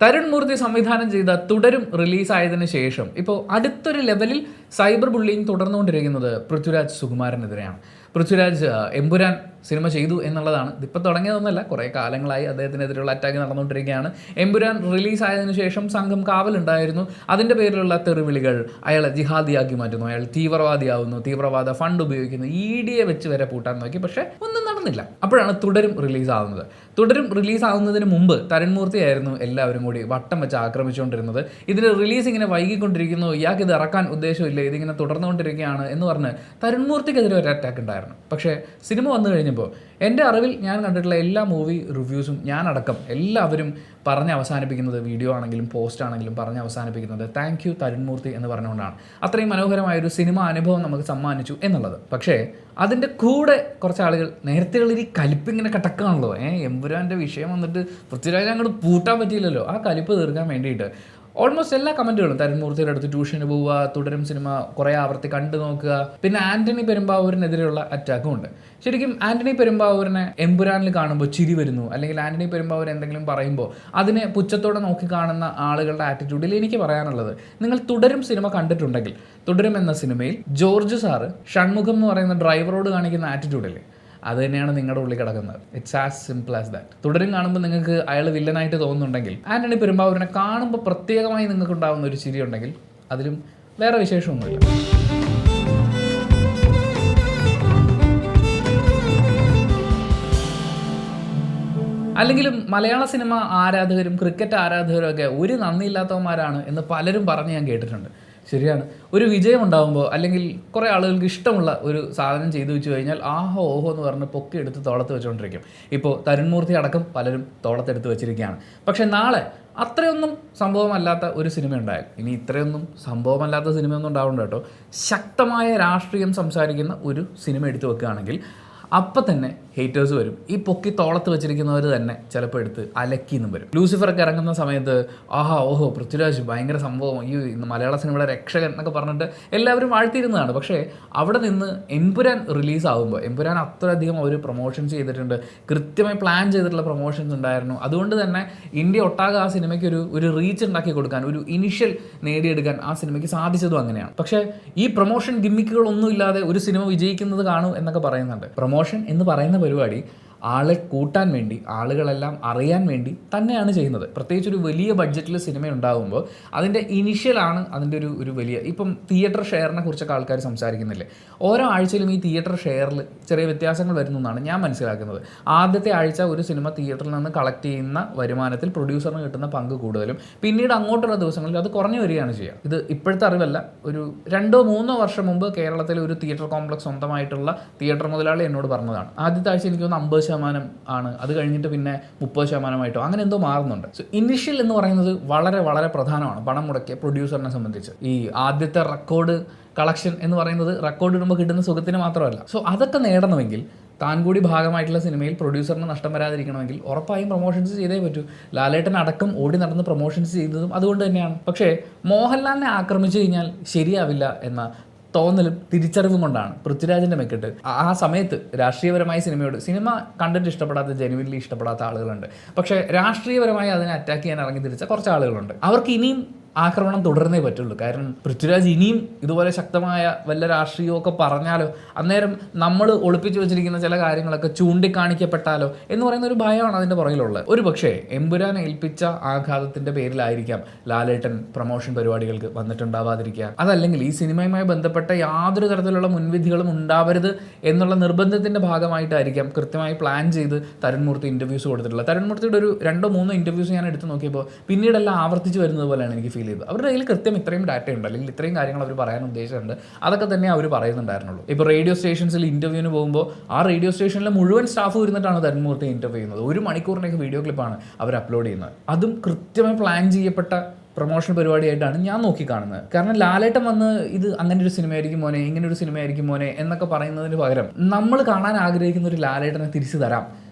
തരുൺ മൂർത്തി സംവിധാനം ചെയ്ത തുടരും റിലീസായതിനു ശേഷം ഇപ്പോൾ അടുത്തൊരു ലെവലിൽ സൈബർ ബുള്ളിങ് തുടർന്നുകൊണ്ടിരിക്കുന്നത് പൃഥ്വിരാജ് സുകുമാരനെതിരെയാണ്. പൃഥ്വിരാജ് എമ്പുരാൻ സിനിമ ചെയ്തു എന്നുള്ളതാണ്. ഇതിപ്പോൾ തുടങ്ങിയതൊന്നുമല്ല, കുറേ കാലങ്ങളായി അദ്ദേഹത്തിനെതിരെയുള്ള അറ്റാക്ക് നടന്നുകൊണ്ടിരിക്കുകയാണ്. എമ്പുരാൻ റിലീസായതിനു ശേഷം സംഘം കാവലുണ്ടായിരുന്നു. അതിൻ്റെ പേരിലുള്ള തെറിവിളികൾ, അയാളെ ജിഹാദിയാക്കി മാറ്റുന്നു, അയാൾ തീവ്രവാദിയാവുന്നു, തീവ്രവാദ ഫണ്ട് ഉപയോഗിക്കുന്നു, ED വെച്ച് വരെ പൂട്ടാൻ നോക്കി, പക്ഷേ ഒന്നും നടന്നില്ല. അപ്പോഴാണ് തുടരും റിലീസാവുന്നത്. തുടരും റിലീസാവുന്നതിന് മുമ്പ് തരുൺ മൂർത്തിയായിരുന്നു എല്ലാവരും കൂടി വട്ടം വെച്ച് ആക്രമിച്ചുകൊണ്ടിരുന്നത്. ഇതിന് റിലീസ് ഇങ്ങനെ വൈകിക്കൊണ്ടിരിക്കുന്നു, ഇയാൾക്ക് ഇത് ഇറക്കാൻ ഉദ്ദേശമില്ല, ഇതിങ്ങനെ തുടർന്നുകൊണ്ടിരിക്കുകയാണ് എന്ന് പറഞ്ഞ് തരുൺ മൂർത്തിക്കെതിരെ ഒരു അറ്റാക്ക് ഉണ്ടായിരുന്നു. പക്ഷേ സിനിമ വന്നു കഴിഞ്ഞപ്പോൾ എൻ്റെ അറിവിൽ ഞാൻ കണ്ടിട്ടുള്ള എല്ലാ മൂവി റിവ്യൂസും ഞാനടക്കം എല്ലാവരും പറഞ്ഞ് അവസാനിപ്പിക്കുന്നത്, വീഡിയോ ആണെങ്കിലും പോസ്റ്റ് ആണെങ്കിലും പറഞ്ഞ് അവസാനിപ്പിക്കുന്നത് താങ്ക് യു തരുൺ മൂർത്തി എന്ന് പറഞ്ഞുകൊണ്ടാണ്. അത്രയും മനോഹരമായൊരു സിനിമ അനുഭവം നമുക്ക് സമ്മാനിച്ചു എന്നുള്ളത്. പക്ഷേ അതിൻ്റെ കൂടെ കുറച്ച് ആളുകൾ നേരത്തെയുള്ളൊരു കലിപ്പിങ്ങനെ കിടക്കുകയാണല്ലോ. എമ്പുരാൻ്റെ വിഷയം വന്നിട്ട് പൃഥ്വിരാജ് അങ്ങോട്ട് പൂട്ടാൻ പറ്റിയില്ലല്ലോ. ആ കലിപ്പ് തീർക്കാൻ വേണ്ടിയിട്ട് ഓൾമോസ്റ്റ് എല്ലാ കമൻറ്റുകളും തരുൺ മൂർത്തിയുടെ അടുത്ത് ട്യൂഷന് പോവുക, തുടരും സിനിമ കുറേ ആവർത്തി കണ്ടു നോക്കുക, പിന്നെ ആൻ്റണി പെരുമ്പാവൂരിനെതിരെയുള്ള അറ്റാക്കും ഉണ്ട്. ശരിക്കും ആൻ്റണി പെരുമ്പാവൂരിനെ എമ്പുരാനിൽ കാണുമ്പോൾ ചിരി വരുന്നു, അല്ലെങ്കിൽ ആൻ്റണി പെരുമ്പാവൂർ എന്തെങ്കിലും പറയുമ്പോൾ അതിനെ പുച്ഛത്തോടെ നോക്കി കാണുന്ന ആളുകളുടെ ആറ്റിറ്റ്യൂഡിൽ എനിക്ക് പറയാനുള്ളത്, നിങ്ങൾ തുടരും സിനിമ കണ്ടിട്ടുണ്ടെങ്കിൽ തുടരും എന്ന സിനിമയിൽ ജോർജ് സാറ് ഷൺമുഖം എന്ന് പറയുന്ന ഡ്രൈവറോട് കാണിക്കുന്ന ആറ്റിറ്റ്യൂഡില്ലേ, അത് തന്നെയാണ് നിങ്ങളുടെ ഉള്ളിൽ കിടക്കുന്നത്. It's as simple as that. തുടരും കാണുമ്പോൾ നിങ്ങൾക്ക് അയാൾ വില്ലനായിട്ട് തോന്നുന്നുണ്ടെങ്കിൽ, ആൻ്റണി പെരുമ്പാവൂരിനെ കാണുമ്പോൾ പ്രത്യേകമായി നിങ്ങൾക്ക് ഉണ്ടാകുന്ന ഒരു ചിരി ഉണ്ടെങ്കിൽ അതിലും വേറെ വിശേഷമൊന്നുമില്ല. അല്ലെങ്കിലും മലയാള സിനിമ ആരാധകരും ക്രിക്കറ്റ് ആരാധകരും ഒക്കെ ഒരു നന്ദിയില്ലാത്തവന്മാരാണ് എന്ന് പലരും പറഞ്ഞ് ഞാൻ കേട്ടിട്ടുണ്ട്. ശരിയാണ്. ഒരു വിജയം ഉണ്ടാകുമ്പോൾ അല്ലെങ്കിൽ കുറേ ആളുകൾക്ക് ഇഷ്ടമുള്ള ഒരു സാധനം ചെയ്തു വെച്ച് കഴിഞ്ഞാൽ ആഹോ ഓഹോ എന്ന് പറഞ്ഞ് പൊക്കി എടുത്ത് തോളത്ത് വെച്ചുകൊണ്ടിരിക്കും. ഇപ്പോൾ തരുൺ മൂർത്തി അടക്കം പലരും തോളത്തെടുത്ത് വെച്ചിരിക്കുകയാണ്. പക്ഷേ നാളെ അത്രയൊന്നും സംഭവമല്ലാത്ത ഒരു സിനിമ ഉണ്ടായാൽ, ഇനി ഇത്രയൊന്നും സംഭവമല്ലാത്ത സിനിമയൊന്നും ഉണ്ടാവുന്നുണ്ട് കേട്ടോ, ശക്തമായ രാഷ്ട്രീയം സംസാരിക്കുന്ന ഒരു സിനിമ എടുത്തു വെക്കുകയാണെങ്കിൽ അപ്പം തന്നെ ഹേറ്റേഴ്സ് വരും. ഈ പൊക്കി തോളത്ത് വെച്ചിരിക്കുന്നവർ തന്നെ ചിലപ്പോൾ എടുത്ത് അലക്കിന്നും വരും. ലൂസിഫറൊക്കെ ഇറങ്ങുന്ന സമയത്ത് ആഹാ ഓഹോ പൃഥ്വിരാജ് ഭയങ്കര സംഭവം, ഈ മലയാള സിനിമയുടെ രക്ഷകൻ എന്നൊക്കെ പറഞ്ഞിട്ട് എല്ലാവരും വാഴ്ത്തിയിരുന്നതാണ്. പക്ഷേ അവിടെ നിന്ന് എമ്പുരാൻ റിലീസാകുമ്പോൾ, എമ്പുരാൻ അത്രയധികം അവർ പ്രൊമോഷൻസ് ചെയ്തിട്ടുണ്ട്, കൃത്യമായി പ്ലാൻ ചെയ്തിട്ടുള്ള പ്രൊമോഷൻസ് ഉണ്ടായിരുന്നു. അതുകൊണ്ട് തന്നെ ഇന്ത്യ ഒട്ടാകെ ആ സിനിമയ്ക്ക് ഒരു റീച്ച് ഉണ്ടാക്കി കൊടുക്കാൻ, ഒരു ഇനിഷ്യൽ നേടിയെടുക്കാൻ ആ സിനിമയ്ക്ക് സാധിച്ചതും അങ്ങനെയാണ്. പക്ഷേ ഈ പ്രൊമോഷൻ ഗിമ്മിക്കുകളൊന്നും ഇല്ലാതെ ഒരു സിനിമ വിജയിക്കുന്നത് കാണും എന്നൊക്കെ പറയുന്നുണ്ട്. പ്രൊമോഷൻ എന്ന് പറയുന്ന പരിപാടി ആളെ കൂട്ടാൻ വേണ്ടി, ആളുകളെല്ലാം അറിയാൻ വേണ്ടി തന്നെയാണ് ചെയ്യുന്നത്. പ്രത്യേകിച്ച് ഒരു വലിയ ബഡ്ജറ്റിൽ സിനിമ ഉണ്ടാകുമ്പോൾ അതിൻ്റെ ഇനിഷ്യലാണ് അതിൻ്റെ ഒരു വലിയ, ഇപ്പം തിയേറ്റർ ഷെയറിനെ കുറിച്ചൊക്കെ ആൾക്കാർ സംസാരിക്കുന്നില്ലേ, ഓരോ ആഴ്ചയിലും ഈ തിയേറ്റർ ഷെയറിൽ ചെറിയ വ്യത്യാസങ്ങൾ വരുന്നു എന്നാണ് ഞാൻ മനസ്സിലാക്കുന്നത്. ആദ്യത്തെ ആഴ്ച ഒരു സിനിമ തിയേറ്ററിൽ നിന്ന് കളക്ട് ചെയ്യുന്ന വരുമാനത്തിൽ പ്രൊഡ്യൂസറിന് കിട്ടുന്ന പങ്ക് കൂടുതലും, പിന്നീട് അങ്ങോട്ടുള്ള ദിവസങ്ങളിൽ അത് കുറഞ്ഞു വരികയാണ് ചെയ്യുക. ഇത് ഇപ്പോഴത്തെ അറിവല്ല, ഒരു 2-3 വർഷം മുമ്പ് കേരളത്തിലെ ഒരു തിയേറ്റർ കോംപ്ലക്സ് സ്വന്തമായിട്ടുള്ള തിയേറ്റർ മുതലാളി എന്നോട് പറഞ്ഞതാണ്. ആദ്യത്തെ ആഴ്ച എനിക്ക് തോന്നുന്നു 50% ആണ്, അത് കഴിഞ്ഞിട്ട് പിന്നെ 30% അങ്ങനെ എന്തോ മാറുന്നുണ്ട്. സോ ഇനിഷ്യൽ എന്ന് പറയുന്നത് വളരെ വളരെ പ്രധാനമാണ് പണം മുടക്കിയ പ്രൊഡ്യൂസറിനെ സംബന്ധിച്ച്. ഈ ആദ്യത്തെ റെക്കോർഡ് കളക്ഷൻ എന്ന് പറയുന്നത് റെക്കോർഡ് ഇടുമ്പോൾ കിട്ടുന്ന സുഖത്തിന് മാത്രമല്ല. സോ അതൊക്കെ നേടണമെങ്കിൽ, താൻ കൂടി ഭാഗമായിട്ടുള്ള സിനിമയിൽ പ്രൊഡ്യൂസറിന് നഷ്ടം വരാതിരിക്കണമെങ്കിൽ ഉറപ്പായും പ്രൊമോഷൻസ് ചെയ്തേ പറ്റൂ. ലാലേട്ടൻ അടക്കം ഓടി നടന്ന് പ്രൊമോഷൻസ് ചെയ്തതും അതുകൊണ്ട് തന്നെയാണ്. പക്ഷേ മോഹൻലാലിനെ ആക്രമിച്ചു കഴിഞ്ഞാൽ ശരിയാവില്ല എന്ന തോന്നലും തിരിച്ചറിവും കൊണ്ടാണ് പൃഥ്വിരാജിൻ്റെ മെക്കിട്ട് ആ സമയത്ത് രാഷ്ട്രീയപരമായ സിനിമ കണ്ടിട്ട് ഇഷ്ടപ്പെടാത്ത, ജെനുവിൻലി ഇഷ്ടപ്പെടാത്ത ആളുകളുണ്ട്. പക്ഷേ രാഷ്ട്രീയപരമായി അതിനെ അറ്റാക്ക് ചെയ്യാൻ ഇറങ്ങി തിരിച്ച കുറച്ച് ആളുകളുണ്ട്. അവർക്ക് ഇനിയും ആക്രമണം തുടർന്നേ പറ്റുള്ളൂ. കാരണം പൃഥ്വിരാജ് ഇനിയും ഇതുപോലെ ശക്തമായ വല്ല രാഷ്ട്രീയമൊക്കെ പറഞ്ഞാലോ, അന്നേരം നമ്മൾ ഒളിപ്പിച്ചു വെച്ചിരിക്കുന്ന ചില കാര്യങ്ങളൊക്കെ ചൂണ്ടിക്കാണിക്കപ്പെട്ടാലോ എന്ന് പറയുന്ന ഒരു ഭയമാണ് അതിൻ്റെ പുറകിലുള്ളത്. ഒരു പക്ഷേ എമ്പുരാൻ ഏൽപ്പിച്ച ആഘാതത്തിൻ്റെ പേരിലായിരിക്കാം ലാലേട്ടൻ പ്രൊമോഷൻ പരിപാടികൾക്ക് വന്നിട്ടുണ്ടാവാതിരിക്കുക. അതല്ലെങ്കിൽ ഈ സിനിമയുമായി ബന്ധപ്പെട്ട യാതൊരു തരത്തിലുള്ള മുൻവിധികളും ഉണ്ടാവരുത് എന്നുള്ള നിർബന്ധത്തിൻ്റെ ഭാഗമായിട്ടായിരിക്കാം കൃത്യമായി പ്ലാൻ ചെയ്ത് തരുൺ മൂർത്തി ഇൻ്റർവ്യൂസ് കൊടുത്തിട്ടുള്ളത്. തരുൺ മൂർത്തിയുടെ ഒരു 2-3 ഇൻ്റർവ്യൂസ് ഞാൻ എടുത്ത് നോക്കിയപ്പോൾ പിന്നീടെല്ലാം ആവർത്തിച്ച് വരുന്നത് പോലെയാണ് എനിക്ക് ഫീൽ ചെയ്തത്. അവരുടെ കയ്യിൽ കൃത്യം ഇത്രയും ഡാറ്റ ഉണ്ട്, അല്ലെങ്കിൽ ഇത്രയും കാര്യങ്ങൾ അവർ പറയാൻ ഉദ്ദേശിച്ചിട്ടുണ്ട്, അതൊക്കെ തന്നെ അവർ പറയുന്നുണ്ടായിരുന്നുള്ളൂ. ഇപ്പോൾ റേഡിയോ സ്റ്റേഷൻസിൽ ഇൻ്റർവ്യൂവിന് പോകുമ്പോൾ ആ റേഡിയോ സ്റ്റേഷനിലെ മുഴുവൻ സ്റ്റാഫ് ഇരുന്നിട്ടാണ് തരുൺ മൂർത്തി ഇൻ്റർവ്യൂ ചെയ്യുന്നത്. 1 മണിക്കൂറിനൊക്കെ വീഡിയോ ക്ലിപ്പാണ് അവർ അപ്ലോഡ് ചെയ്യുന്നത്. അതും കൃത്യമായി പ്ലാൻ ചെയ്യപ്പെട്ട പ്രൊമോഷൻ പരിപാടിയായിട്ടാണ് ഞാൻ നോക്കിക്കാണുന്നത്. കാരണം ലാലേട്ടൻ വന്ന് ഇത് അങ്ങനെ ഒരു സിനിമയായിരിക്കും മോനെ, ഇങ്ങനെ ഒരു സിനിമയായിരിക്കും മോനെ എന്നൊക്കെ പറയുന്നതിന് പകരം നമ്മൾ കാണാൻ ആഗ്രഹിക്കുന്ന ഒരു ലാലേട്ടനെ തിരിച്ചു തരാം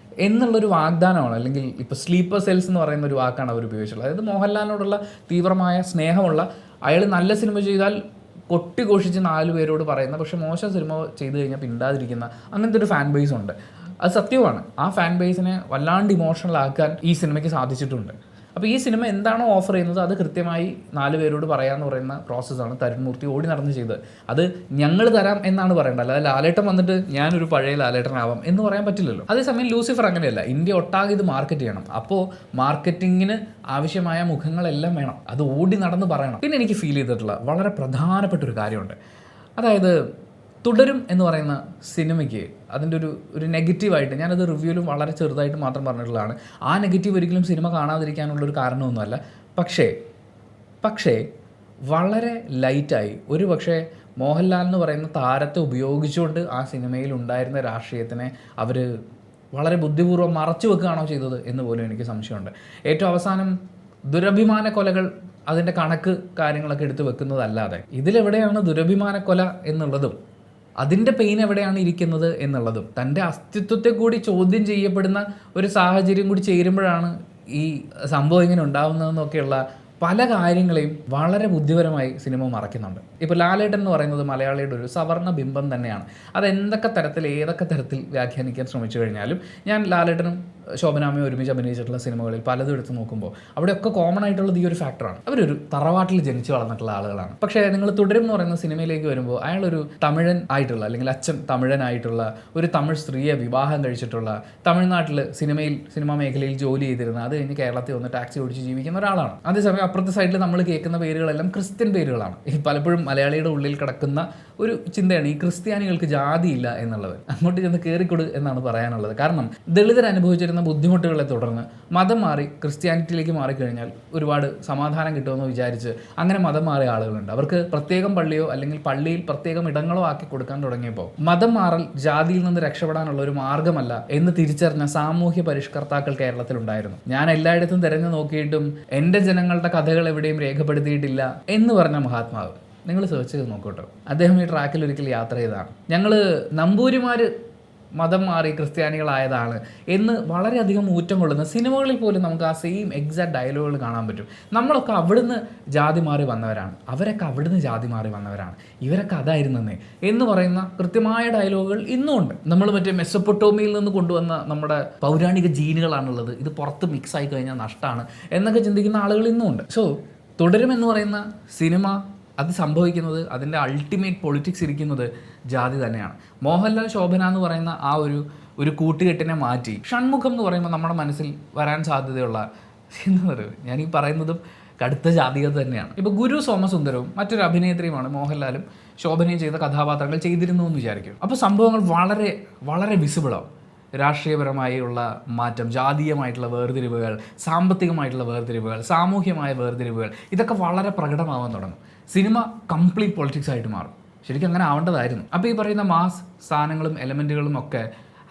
എന്നുള്ളൊരു വാഗ്ദാനമാണ്. അല്ലെങ്കിൽ ഇപ്പോൾ സ്ലീപ്പർ സെൽസ് എന്ന് പറയുന്ന ഒരു വാക്കാണ് അവർ ഉപയോഗിച്ചിട്ടുള്ളത്. അതായത് മോഹൻലാലിനോടുള്ള തീവ്രമായ സ്നേഹമുള്ള, അയാൾ നല്ല സിനിമ ചെയ്താൽ കൊട്ടിഘോഷിച്ച് 4 പേരോട് പറയുന്ന, പക്ഷേ മോശം സിനിമ ചെയ്തു കഴിഞ്ഞാൽ പിണ്ടാതിരിക്കുന്ന അങ്ങനത്തെ ഒരു ഫാൻ ബേസ് ഉണ്ട്. അത് സത്യമാണ്. ആ ഫാൻ ബേസിനെ വല്ലാണ്ട് ഇമോഷണൽ ആക്കാൻ ഈ സിനിമയ്ക്ക് സാധിച്ചിട്ടുണ്ട്. അപ്പോൾ ഈ സിനിമ എന്താണോ ഓഫർ ചെയ്യുന്നത് അത് കൃത്യമായി 4 പേരോട് പറയാമെന്ന് പറയുന്ന പ്രോസസ്സാണ് തരുൺ മൂർത്തി ഓടി നടന്ന് ചെയ്തത്. അത് ഞങ്ങൾ തരാം എന്നാണ് പറയേണ്ടത്, അല്ലാതെ ലാലേട്ടൻ വന്നിട്ട് ഞാനൊരു പഴയ ലാലേട്ടനാവാം എന്ന് പറയാൻ പറ്റില്ലല്ലോ. അതേസമയം ലൂസിഫർ അങ്ങനെയല്ല, ഇന്ത്യ ഒട്ടാകെ ഇത് മാർക്കറ്റ് ചെയ്യണം. അപ്പോൾ മാർക്കറ്റിങ്ങിന് ആവശ്യമായ മുഖങ്ങളെല്ലാം വേണം, അത് ഓടി നടന്ന് പറയണം. പിന്നെ എനിക്ക് ഫീൽ ചെയ്തിട്ടുള്ള വളരെ പ്രധാനപ്പെട്ട ഒരു കാര്യമുണ്ട്. അതായത് തുടരും എന്ന് പറയുന്ന സിനിമയ്ക്ക് അതിൻ്റെ ഒരു നെഗറ്റീവായിട്ട്, ഞാനത് റിവ്യൂവിലും വളരെ ചെറുതായിട്ട് മാത്രം പറഞ്ഞിട്ടുള്ളതാണ്. ആ നെഗറ്റീവ് ഒരിക്കലും സിനിമ കാണാതിരിക്കാനുള്ളൊരു കാരണമൊന്നുമല്ല. പക്ഷേ വളരെ ലൈറ്റായി ഒരു പക്ഷേ മോഹൻലാൽ എന്ന് പറയുന്ന താരത്തെ ഉപയോഗിച്ചുകൊണ്ട് ആ സിനിമയിൽ ഉണ്ടായിരുന്ന രാഷ്ട്രീയത്തിനെ അവർ വളരെ ബുദ്ധിപൂർവ്വം മറച്ചു വെക്കുകയാണോ ചെയ്തത് എന്ന് പോലും എനിക്ക് സംശയമുണ്ട്. ഏറ്റവും അവസാനം ദുരഭിമാന കൊലകൾ അതിൻ്റെ കണക്ക് കാര്യങ്ങളൊക്കെ എടുത്ത് വെക്കുന്നതല്ലാതെ ഇതിലെവിടെയാണ് ദുരഭിമാന കൊല എന്നുള്ളതും അതിൻ്റെ പെയിൻ എവിടെയാണ് ഇരിക്കുന്നത് എന്നുള്ളതും തൻ്റെ അസ്തിത്വത്തെ കൂടി ചോദ്യം ചെയ്യപ്പെടുന്ന ഒരു സാഹചര്യം കൂടി ചേരുമ്പോഴാണ് ഈ സംഭവം ഇങ്ങനെ ഉണ്ടാകുന്നതെന്നൊക്കെയുള്ള പല കാര്യങ്ങളെയും വളരെ ബുദ്ധിപരമായി സിനിമ മറയ്ക്കുന്നുണ്ട്. ഇപ്പോൾ ലാലേട്ടൻ എന്ന് പറയുന്നത് മലയാളിയുടെ ഒരു സവർണ്ണ ബിംബം തന്നെയാണ്. അതെന്തൊക്കെ തരത്തിൽ ഏതൊക്കെ തരത്തിൽ വ്യാഖ്യാനിക്കാൻ ശ്രമിച്ചു കഴിഞ്ഞാലും ഞാൻ ലാലേട്ടനും ശോഭനാമ്മയും ഒരുമിച്ച് അഭിനയിച്ചിട്ടുള്ള സിനിമകളിൽ പലതും എടുത്ത് നോക്കുമ്പോൾ അവിടെയൊക്കെ കോമൺ ആയിട്ടുള്ളത് ഈ ഒരു ഫാക്ടറാണ്. അവരൊരു തറവാട്ടിൽ ജനിച്ചു വളർന്നിട്ടുള്ള ആളുകളാണ്. പക്ഷേ നിങ്ങൾ തുടരും എന്ന് പറയുന്ന സിനിമയിലേക്ക് വരുമ്പോൾ അയാളൊരു തമിഴൻ ആയിട്ടുള്ള, അല്ലെങ്കിൽ അച്ഛൻ തമിഴനായിട്ടുള്ള ഒരു തമിഴ് സ്ത്രീയെ വിവാഹം കഴിച്ചിട്ടുള്ള, തമിഴ്നാട്ടിൽ സിനിമാ മേഖലയിൽ ജോലി ചെയ്തിരുന്ന, അത് കഴിഞ്ഞ് കേരളത്തിൽ വന്ന് ടാക്സി ഓടിച്ച് ജീവിക്കുന്ന ഒരാളാണ്. അതേസമയം അപ്പുറത്തെ സൈഡിൽ നമ്മൾ കേൾക്കുന്ന പേരുകളെല്ലാം ക്രിസ്ത്യൻ പേരുകളാണ്. ഈ പലപ്പോഴും മലയാളിയുടെ ഉള്ളിൽ കിടക്കുന്ന ഒരു ചിന്തയാണ് ഈ ക്രിസ്ത്യാനികൾക്ക് ജാതിയില്ല എന്നുള്ളത്. അങ്ങോട്ട് ചെന്ന് കയറിക്കൊടു എന്നാണ് പറയാനുള്ളത്. കാരണം ദളിതർ അനുഭവിച്ചിരുന്ന ബുദ്ധിമുട്ടുകളെ തുടർന്ന് മതം മാറി ക്രിസ്ത്യാനിറ്റിയിലേക്ക് മാറിക്കഴിഞ്ഞാൽ ഒരുപാട് സമാധാനം കിട്ടുമെന്ന് വിചാരിച്ച് അങ്ങനെ മതം മാറിയ ആളുകളുണ്ട്. അവർക്ക് പ്രത്യേകം പള്ളിയോ അല്ലെങ്കിൽ പള്ളിയിൽ പ്രത്യേകം ഇടങ്ങളോ ആക്കി കൊടുക്കാൻ തുടങ്ങിയപ്പോൾ മതം മാറൽ ജാതിയിൽ നിന്ന് രക്ഷപ്പെടാനുള്ള ഒരു മാർഗ്ഗമല്ല എന്ന് തിരിച്ചറിഞ്ഞ സാമൂഹ്യ പരിഷ്കർത്താക്കൾ കേരളത്തിലുണ്ടായിരുന്നു. ഞാൻ എല്ലായിടത്തും തിരഞ്ഞു നോക്കിയിട്ടും എൻ്റെ ജനങ്ങളുടെ കഥകൾ എവിടെയും രേഖപ്പെടുത്തിയിട്ടില്ല എന്ന് പറഞ്ഞ മഹാത്മാവ് നിങ്ങൾ സെർച്ച് ചെയ്ത് നോക്കട്ടോ. അദ്ദേഹം ഈ ട്രാക്കിൽ ഒരിക്കൽ യാത്ര ചെയ്തതാണ്. ഞങ്ങൾ നമ്പൂരിമാർ മതം മാറി ക്രിസ്ത്യാനികളായതാണ് എന്ന് വളരെയധികം ഊറ്റം കൊള്ളുന്ന സിനിമകളിൽ പോലും നമുക്ക് ആ സെയിം എക്സാക്ട് ഡയലോഗുകൾ കാണാൻ പറ്റും. നമ്മളൊക്കെ അവിടുന്ന് ജാതി മാറി വന്നവരാണ്, അവരൊക്കെ അവിടുന്ന് ജാതി മാറി വന്നവരാണ്, ഇവരൊക്കെ അതായിരുന്നേ എന്ന് പറയുന്ന കൃത്യമായ ഡയലോഗുകൾ ഇന്നും ഉണ്ട്. നമ്മൾ മറ്റേ മെസ്സപ്പൊട്ടോമിയയിൽ നിന്ന് കൊണ്ടുവന്ന നമ്മുടെ പൗരാണിക ജീനുകളാണുള്ളത്, ഇത് പുറത്ത് മിക്സായി കഴിഞ്ഞാൽ നഷ്ടമാണ് എന്നൊക്കെ ചിന്തിക്കുന്ന ആളുകൾ ഇന്നും ഉണ്ട്. സോ തുടരുമെന്ന് പറയുന്ന സിനിമ അത് സംഭവിക്കുന്നത്, അതിൻ്റെ അൾട്ടിമേറ്റ് പൊളിറ്റിക്സ് ഇരിക്കുന്നത് ജാതി തന്നെയാണ്. മോഹൻലാൽ ശോഭന എന്ന് പറയുന്ന ആ ഒരു കൂട്ടുകെട്ടിനെ മാറ്റി ഷൺമുഖം എന്ന് പറയുമ്പോൾ നമ്മുടെ മനസ്സിൽ വരാൻ സാധ്യതയുള്ള എന്താ പറയുക, ഞാൻ ഈ പറയുന്നതും കടുത്ത ജാതികത തന്നെയാണ്. ഇപ്പോൾ ഗുരു സോമസുന്ദരവും മറ്റൊരു അഭിനേത്രിയുമാണ് മോഹൻലാലും ശോഭനയും ചെയ്ത കഥാപാത്രങ്ങൾ ചെയ്തിരുന്നു എന്ന് വിചാരിക്കും. അപ്പോൾ സംഭവങ്ങൾ വളരെ വളരെ വിസിബിളാവും. രാഷ്ട്രീയപരമായുള്ള മാറ്റം, ജാതീയമായിട്ടുള്ള വേർതിരിവുകൾ, സാമ്പത്തികമായിട്ടുള്ള വേർതിരിവുകൾ, സാമൂഹ്യമായ വേർതിരിവുകൾ, ഇതൊക്കെ വളരെ പ്രകടമാവാൻ തുടങ്ങും. സിനിമ കംപ്ലീറ്റ് പൊളിറ്റിക്സ് ആയിട്ട് മാറും. ശരിക്കും അങ്ങനെ ആവേണ്ടതായിരുന്നു. അപ്പോൾ ഈ പറയുന്ന മാസ് സാധനങ്ങളും എലമെൻറ്റുകളും ഒക്കെ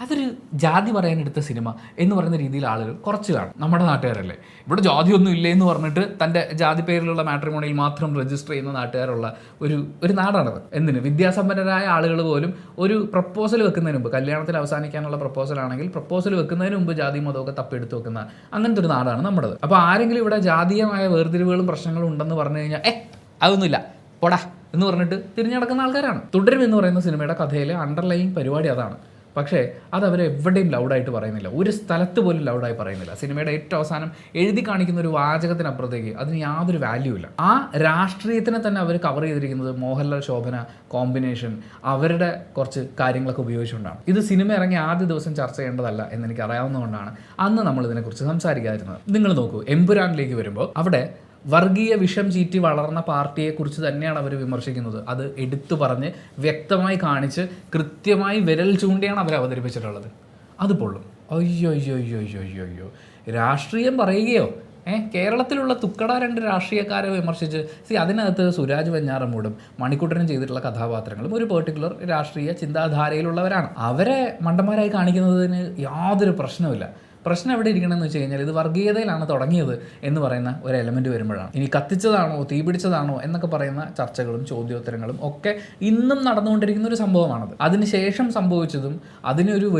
അതൊരു ജാതി പറയാനെടുത്ത സിനിമ എന്ന് പറയുന്ന രീതിയിൽ ആളുകൾ കുറച്ച് കാണും. നമ്മുടെ നാട്ടുകാരല്ലേ, ഇവിടെ ജാതിയൊന്നും ഇല്ലേ എന്ന് പറഞ്ഞിട്ട് തൻ്റെ ജാതി പേരിലുള്ള മാട്രിമോണിയിൽ മാത്രം രജിസ്റ്റർ ചെയ്യുന്ന നാട്ടുകാരുള്ള ഒരു നാടാണത്. എന്തിന് വിദ്യാസമ്പന്നരായ ആളുകൾ പോലും ഒരു പ്രപ്പോസൽ വെക്കുന്നതിന് മുമ്പ്, കല്യാണത്തിൽ അവസാനിക്കാനുള്ള പ്രപ്പോസൽ ആണെങ്കിൽ പ്രപ്പോസൽ വെക്കുന്നതിന് മുമ്പ് ജാതി മതമൊക്കെ തപ്പിയെടുത്ത് വെക്കുന്ന അങ്ങനത്തെ ഒരു നാടാണ് നമ്മുടേത്. അപ്പോൾ ആരെങ്കിലും ഇവിടെ ജാതീയമായ വേർതിരിവുകളും പ്രശ്നങ്ങളും ഉണ്ടെന്ന് പറഞ്ഞു കഴിഞ്ഞാൽ അതൊന്നുമില്ല പോടാ എന്ന് പറഞ്ഞിട്ട് തിരിഞ്ഞു നടക്കുന്ന ആൾക്കാരാണ്. തുടരും എന്ന് പറയുന്ന സിനിമയുടെ കഥയിലെ അണ്ടർലൈൻ പരിപാടി അതാണ്. പക്ഷേ അത് അവരെവിടെയും ലൗഡായിട്ട് പറയുന്നില്ല, ഒരു സ്ഥലത്ത് പോലും ലൗഡായി പറയുന്നില്ല. സിനിമയുടെ ഏറ്റവും അവസാനം എഴുതി കാണിക്കുന്ന ഒരു വാചകത്തിനപ്പുറത്തേക്ക് അതിന് യാതൊരു വാല്യൂ ഇല്ല. ആ രാഷ്ട്രീയത്തിനെ തന്നെ അവർ കവർ ചെയ്തിരിക്കുന്നത് മോഹൻലാൽ ശോഭന കോമ്പിനേഷൻ അവരുടെ കുറച്ച് കാര്യങ്ങളൊക്കെ ഉപയോഗിച്ചുകൊണ്ടാണ്. ഇത് സിനിമ ഇറങ്ങി ആദ്യ ദിവസം ചർച്ച ചെയ്യേണ്ടതല്ല എന്നെനിക്ക് അറിയാവുന്നതുകൊണ്ടാണ് അന്ന് നമ്മൾ ഇതിനെക്കുറിച്ച് സംസാരിക്കാതിരുന്നത്. നിങ്ങൾ നോക്കൂ, എമ്പുരാനിലേക്ക് വരുമ്പോൾ അവിടെ വർഗീയ വിഷം ചീറ്റി വളർന്ന പാർട്ടിയെക്കുറിച്ച് തന്നെയാണ് അവർ വിമർശിക്കുന്നത്. അത് എടുത്തു പറഞ്ഞ് വ്യക്തമായി കാണിച്ച് കൃത്യമായി വിരൽ ചൂണ്ടിയാണ് അവർ അവതരിപ്പിച്ചിട്ടുള്ളത്. അത് പൊള്ളും. അയ്യോ അയ്യോ അയ്യോ അയ്യോ അയ്യോ അയ്യോ രാഷ്ട്രീയം പറയുകയോ കേരളത്തിലുള്ള തുക്കട 2 രാഷ്ട്രീയക്കാരെ വിമർശിച്ച് അതിനകത്ത് സുരാജ് വെഞ്ഞാറമൂടും മണിക്കുട്ടനും ചെയ്തിട്ടുള്ള കഥാപാത്രങ്ങളും ഒരു പെർട്ടിക്കുലർ രാഷ്ട്രീയ ചിന്താധാരയിലുള്ളവരാണ്. അവരെ മണ്ടന്മാരായി കാണിക്കുന്നതിന് യാതൊരു പ്രശ്നവുമില്ല. പ്രശ്നം എവിടെ ഇരിക്കണമെന്ന് വെച്ച് കഴിഞ്ഞാൽ ഇത് വർഗീയതയിലാണ് തുടങ്ങിയത് എന്ന് പറയുന്ന ഒരു എലമെൻറ്റ് വരുമ്പോഴാണ്. ഇനി കത്തിച്ചതാണോ തീപിടിച്ചതാണോ എന്നൊക്കെ പറയുന്ന ചർച്ചകളും ചോദ്യോത്തരങ്ങളും ഒക്കെ ഇന്നും നടന്നുകൊണ്ടിരിക്കുന്ന ഒരു സംഭവമാണത്. അതിനുശേഷം സംഭവിച്ചതും അതിനൊരു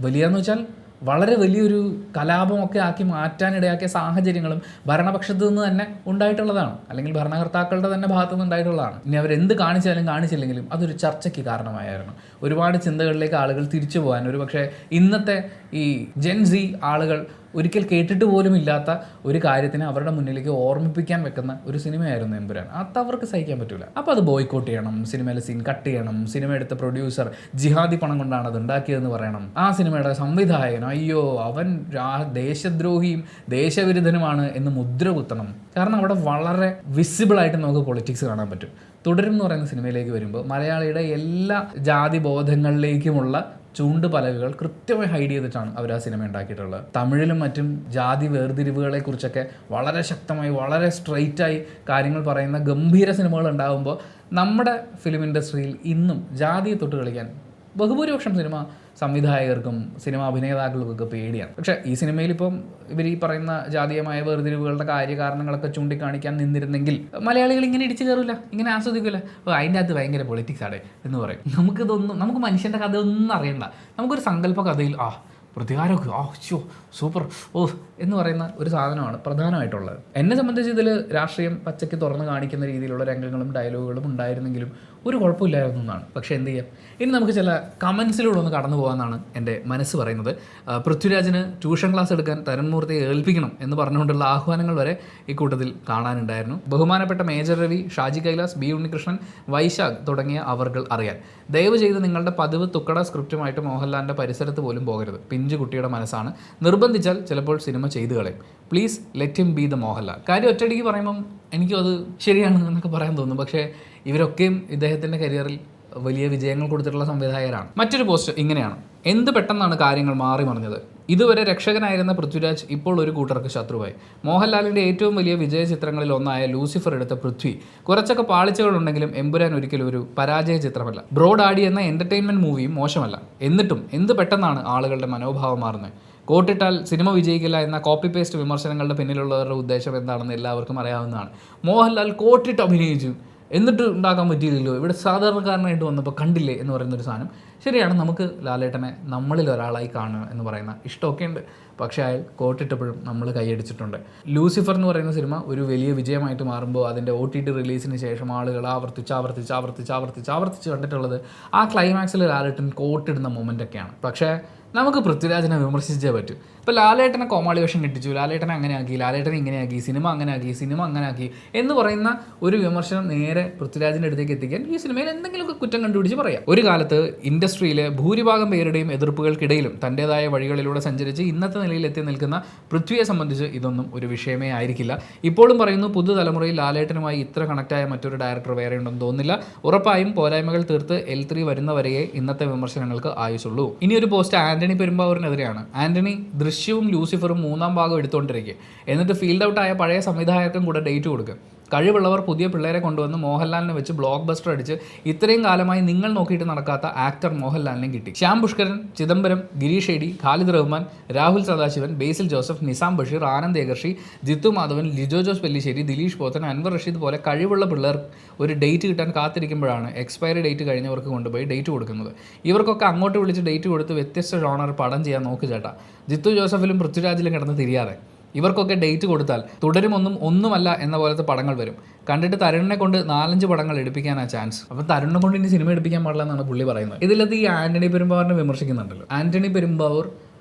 വലിയെന്ന് വെച്ചാൽ വളരെ വലിയൊരു കലാപമൊക്കെ ആക്കി മാറ്റാനിടയാക്കിയ സാഹചര്യങ്ങളും ഭരണപക്ഷത്തു നിന്ന് തന്നെ ഉണ്ടായിട്ടുള്ളതാണ്, അല്ലെങ്കിൽ ഭരണകർത്താക്കളുടെ തന്നെ ഭാഗത്തു നിന്ന് ഉണ്ടായിട്ടുള്ളതാണ്. ഇനി അവരെന്ത് കാണിച്ചാലും കാണിച്ചില്ലെങ്കിലും അതൊരു ചർച്ചയ്ക്ക് കാരണമായിരുന്നു. ഒരുപാട് ചിന്തകളിലേക്ക് ആളുകൾ തിരിച്ചു പോകാൻ, ഒരു പക്ഷേ ഇന്നത്തെ ഈ ജെൻ സി ആളുകൾ ഒരിക്കൽ കേട്ടിട്ട് പോലും ഇല്ലാത്ത ഒരു കാര്യത്തിനെ അവരുടെ മുന്നിലേക്ക് ഓർമ്മിപ്പിക്കാൻ വെക്കുന്ന ഒരു സിനിമയായിരുന്നു എമ്പുരാൻ. അത് അവർക്ക് സഹിക്കാൻ പറ്റില്ല. അപ്പോൾ അത് ബോയ്ക്കോട്ട് ചെയ്യണം, സിനിമയിലെ സീൻ കട്ട് ചെയ്യണം, സിനിമ എടുത്ത പ്രൊഡ്യൂസർ ജിഹാദി പണം കൊണ്ടാണ് അത് ഉണ്ടാക്കിയതെന്ന് പറയണം, ആ സിനിമയുടെ സംവിധായകൻ അയ്യോ അവൻ ദേശദ്രോഹിയും ദേശവിരുദ്ധനുമാണ് എന്ന് മുദ്ര കുത്തണം. കാരണം അവിടെ വളരെ വിസിബിളായിട്ട് നമുക്ക് പൊളിറ്റിക്സ് കാണാൻ പറ്റും. തുടരും എന്ന് പറയുന്ന സിനിമയിലേക്ക് വരുമ്പോൾ മലയാളിയുടെ എല്ലാ ജാതി ബോധങ്ങളിലേക്കുമുള്ള ചൂണ്ടുപലകകൾ കൃത്യമായി ഹൈഡ് ചെയ്തിട്ടാണ് അവർ ആ സിനിമ ഉണ്ടാക്കിയിട്ടുള്ളത്. തമിഴിലും മറ്റും ജാതി വേർതിരിവുകളെ കുറിച്ചൊക്കെ വളരെ ശക്തമായി വളരെ സ്ട്രെയിറ്റായി കാര്യങ്ങൾ പറയുന്ന ഗംഭീര സിനിമകൾ ഉണ്ടാകുമ്പോൾ നമ്മുടെ ഫിലിം ഇൻഡസ്ട്രിയിൽ ഇന്നും ജാതിയെ തൊട്ട് കളിക്കാൻ ബഹുഭൂരിപക്ഷം സിനിമ സംവിധായകർക്കും സിനിമ അഭിനേതാക്കൾക്കൊക്കെ പേടിയാണ്. പക്ഷേ ഈ സിനിമയിൽ ഇപ്പം ഇവർ ഈ പറയുന്ന ജാതീയമായ വേർതിരിവുകളുടെ കാര്യകാരണങ്ങളൊക്കെ ചൂണ്ടിക്കാണിക്കാൻ നിന്നിരുന്നെങ്കിൽ മലയാളികൾ ഇങ്ങനെ ഇടിച്ചു കയറില്ല, ഇങ്ങനെ ആസ്വദിക്കില്ല. അപ്പോൾ അതിൻ്റെ അകത്ത് ഭയങ്കര പൊളിറ്റിക്സ് ആണ് എന്ന് പറയും. നമുക്ക് മനുഷ്യൻ്റെ കഥ ഒന്നും അറിയണ്ട. നമുക്കൊരു സങ്കല്പ കഥയിൽ പ്രതികാരമൊക്കെ സൂപ്പർ എന്ന് പറയുന്ന ഒരു സാധനമാണ് പ്രധാനമായിട്ടുള്ളത്. എന്നെ സംബന്ധിച്ച് ഇതിൽ രാഷ്ട്രീയം പച്ചയ്ക്ക് തുറന്ന് കാണിക്കുന്ന രീതിയിലുള്ള രംഗങ്ങളും ഡയലോഗുകളും ഉണ്ടായിരുന്നെങ്കിലും ഒരു കുഴപ്പമില്ലായിരുന്നു എന്നാണ്. പക്ഷേ എന്ത് ചെയ്യാം, ഇനി നമുക്ക് ചില കമൻസിലൂടെ ഒന്ന് കടന്നു പോകാമെന്നാണ് എൻ്റെ മനസ്സ് പറയുന്നത്. പൃഥ്വിരാജിന് ട്യൂഷൻ ക്ലാസ് എടുക്കാൻ തരൺമൂർത്തിയെ ഏൽപ്പിക്കണം എന്ന് പറഞ്ഞുകൊണ്ടുള്ള ആഹ്വാനങ്ങൾ വരെ ഇക്കൂട്ടത്തിൽ കാണാനുണ്ടായിരുന്നു. ബഹുമാനപ്പെട്ട മേജർ രവി, ഷാജി കൈലാസ്, ബി ഉണ്ണികൃഷ്ണൻ, വൈശാഖ് തുടങ്ങിയ അവർകൾ അറിയാൻ ദയവ് ചെയ്ത് നിങ്ങളുടെ പതിവ് തുക്കട സ്ക്രിപ്റ്റുമായിട്ട് മോഹൻലാലിൻ്റെ പരിസരത്ത് പോലും പോകരുത്. പിഞ്ചു കുട്ടിയുടെ മനസ്സാണ്, നിർബന്ധിച്ചാൽ ചിലപ്പോൾ സിനിമ ചെയ്തു കളയും. Please let him be the Mohanlal. കാര്യം ഒറ്റയടിക്ക് പറയുമ്പം എനിക്കും അത് ശരിയാണ് എന്നൊക്കെ പറയാൻ തോന്നും. പക്ഷേ ഇവരൊക്കെയും ഇദ്ദേഹത്തിൻ്റെ കരിയറിൽ വലിയ വിജയങ്ങൾ കൊടുത്തിട്ടുള്ള സംവിധായകരാണ്. മറ്റൊരു പോസ്റ്റ് ഇങ്ങനെയാണ്: എന്ത് പെട്ടെന്നാണ് കാര്യങ്ങൾ മാറി മറിഞ്ഞത്. ഇതുവരെ രക്ഷകനായിരുന്ന പൃഥ്വിരാജ് ഇപ്പോൾ ഒരു കൂട്ടർക്ക് ശത്രുവായി. മോഹൻലാലിൻ്റെ ഏറ്റവും വലിയ വിജയ ചിത്രങ്ങളിൽ ഒന്നായ ലൂസിഫർ എടുത്ത പൃഥ്വി കുറച്ചൊക്കെ പാളിച്ചകളുണ്ടെങ്കിലും എമ്പുരാൻ ഒരിക്കലും ഒരു പരാജയ ചിത്രമല്ല. ബ്രോഡ് ആടി എന്ന എൻ്റർടൈൻമെൻറ്റ് മൂവിയും മോശമല്ല. എന്നിട്ടും എന്ത് പെട്ടെന്നാണ് ആളുകളുടെ മനോഭാവം മാറുന്നത്. കോട്ടിട്ടാൽ സിനിമ വിജയിക്കില്ല എന്ന കോപ്പി പേസ്റ്റ് വിമർശനങ്ങളുടെ പിന്നിലുള്ളവരുടെ ഉദ്ദേശം എന്താണെന്ന് എല്ലാവർക്കും അറിയാവുന്നതാണ്. മോഹൻലാൽ കോട്ടിട്ട് അഭിനയിച്ചു, എന്നിട്ട് ഉണ്ടാക്കാൻ പറ്റിയില്ലല്ലോ, ഇവിടെ സാധാരണക്കാരനായിട്ട് വന്നപ്പോൾ കണ്ടില്ലേ എന്ന് പറയുന്നൊരു സാധനം. ശരിയാണ്, നമുക്ക് ലാലേട്ടനെ നമ്മളിൽ ഒരാളായി കാണുക എന്ന് പറയുന്ന ഇഷ്ടമൊക്കെ ഉണ്ട്. പക്ഷേ അയാൾ കോട്ടിട്ടപ്പോഴും നമ്മൾ കൈയടിച്ചിട്ടുണ്ട്. ലൂസിഫർ എന്ന് പറയുന്ന സിനിമ ഒരു വലിയ വിജയമായിട്ട് മാറുമ്പോൾ അതിൻ്റെ OTT റിലീസിന് ശേഷം ആളുകൾ ആവർത്തിച്ച് കണ്ടിട്ടുള്ളത് ആ ക്ലൈമാക്സിൽ ലാലേട്ടൻ കോട്ടിടുന്ന മൊമെൻ്റൊക്കെയാണ്. പക്ഷേ നമുക്ക് പൃഥ്വിരാജിനെ വിമർശിച്ചേ പറ്റൂ. ഇപ്പോൾ ലാലേട്ടനെ കോമാളി വേഷം കിട്ടിച്ചു, ലാലേട്ടനെ അങ്ങനെയാക്കി, ലാലേട്ടനെ ഇങ്ങനെയാക്കി, സിനിമ അങ്ങനെയാക്കി എന്ന് പറയുന്ന ഒരു വിമർശനം നേരെ പൃഥ്വിരാജിൻ്റെ അടുത്തേക്ക് എത്തിക്കാൻ ഈ സിനിമയിൽ എന്തെങ്കിലുമൊക്കെ കുറ്റം കണ്ടുപിടിച്ച് പറയാം. ഒരു കാലത്ത് ഇൻഡസ്ട്രിയിലെ ഭൂരിഭാഗം പേരുടെയും എതിർപ്പുകൾക്കിടയിലും തൻ്റേതായ വഴികളിലൂടെ സഞ്ചരിച്ച് ഇന്നത്തെ നിലയിൽ എത്തി നിൽക്കുന്ന പൃഥ്വിയെ സംബന്ധിച്ച് ഇതൊന്നും ഒരു വിഷയമേ ആയിരിക്കില്ല. ഇപ്പോഴും പറയുന്നു, പുതുതലമുറയിൽ ലാലേട്ടനുമായി ഇത്ര കണക്റ്റായ മറ്റൊരു ഡയറക്ടർ വേറെ ഉണ്ടെന്ന് തോന്നുന്നില്ല. ഉറപ്പായും പോരായ്മകൾ തീർത്ത് L3 വരുന്നവരെയേ ഇന്നത്തെ വിമർശനങ്ങൾക്ക് ആയുസുള്ളൂ. ഇനിയൊരു പോസ്റ്റ് ആന്റണി പെരുമ്പാവൂരിനെതിരെയാണ്. ആന്റണി ദൃശ്യവും ലൂസിഫറും 3ാം ഭാഗം എടുത്തുകൊണ്ടിരിക്കുക, എന്നിട്ട് ഫീൽഡ് ഔട്ടായ പഴയ സംവിധായകർക്കും കൂടെ ഡേറ്റ് കൊടുക്കുക. കഴിവുള്ളവർ പുതിയ പിള്ളേരെ കൊണ്ടുവന്ന് മോഹൻലാലിനെ വെച്ച് ബ്ലോക്ക് ബസ്റ്റർ അടിച്ച് ഇത്രയും കാലമായി നിങ്ങൾ നോക്കിയിട്ട് നടക്കാത്ത ആക്ടർ മോഹൻലാലിനെ കിട്ടി. ശ്യാം പുഷ്കരൻ, ചിദംബരം, ഗിരീഷ് ഷെഡി, ഖാലിദ് റഹ്മാൻ, രാഹുൽ സദാശിവൻ, ബേസിൽ ജോസഫ്, നിസാം ബഷീർ, ആനന്ദ് ഏകർഷി, ജിത്തു മാധവൻ, ലിജോ ജോസ് പെല്ലിശ്ശേരി, ദിലീഷ് പോത്തൻ, അൻവർ റഷീദ് പോലെ കഴിവുള്ള പിള്ളേർ ഒരു ഡേറ്റ് കിട്ടാൻ കാത്തിരിക്കുമ്പോഴാണ് എക്സ്പയറി ഡേറ്റ് കഴിഞ്ഞവർക്ക് കൊണ്ടുപോയി ഡേറ്റ് കൊടുക്കുന്നത്. ഇവർക്കൊക്കെ അങ്ങോട്ട് വിളിച്ച് ഡേറ്റ് കൊടുത്ത് വ്യത്യസ്ത ജോണർ പടം ചെയ്യാൻ നോക്ക് ചേട്ടാ. ജിത്തു ജോസഫിലും പൃഥ്വിരാജിലും കിടന്ന് തിരിയാതെ. ഇവർക്കൊക്കെ ഡേറ്റ് കൊടുത്താൽ ഒന്നുമല്ല എന്ന പോലത്തെ പടങ്ങൾ വരും. കണ്ടിട്ട് തരുണിനെ കൊണ്ട് 4-5 പടങ്ങൾ എടുപ്പിക്കാനാണ് ചാൻസ്. അപ്പോൾ തരുണിനെ കൊണ്ട് ഇനി സിനിമ എടുപ്പിക്കാൻ പാടില്ല എന്നാണ് പുള്ളി പറയുന്നത്. ഇതിലത് ഈ ആന്റണി പെരുമ്പാവൂരിനെ വിമർശിക്കുന്നുണ്ടല്ലോ. ആന്റണി പെരുമ്പാവൂർ